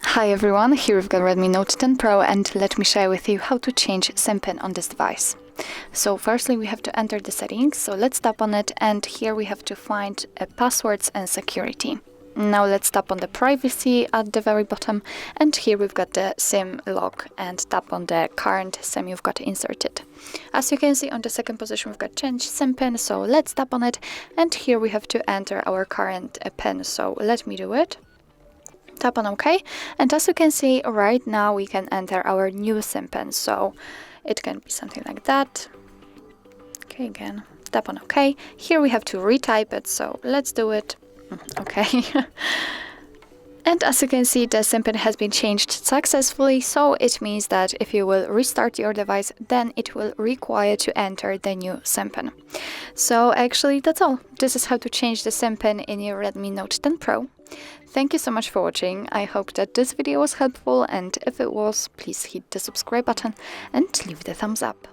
Hi everyone, here we've got Redmi Note 10 Pro, and let me share with you how to change SIM pin on this device. So firstly we have to enter the settings, so let's tap on it, and here we have to find passwords and security. Now let's tap on the privacy at the very bottom, and here we've got the SIM lock, and tap on the current SIM you've got inserted. As you can see, on the second position we've got change SIM pin, so let's tap on it, and here we have to enter our current pin, so let me do it. Tap on OK, and as you can see right now we can enter our new SIM pin, so it can be something like that. Okay, again, tap on OK. Here we have to retype it, so let's do it. Okay. And as you can see, the SIM pin has been changed successfully, so it means that if you will restart your device, then it will require to enter the new SIM pin. So actually that's all. This is how to change the SIM pin in your Redmi Note 10 Pro. Thank you so much for watching. I hope that this video was helpful, and if it was, please hit the subscribe button and leave the thumbs up.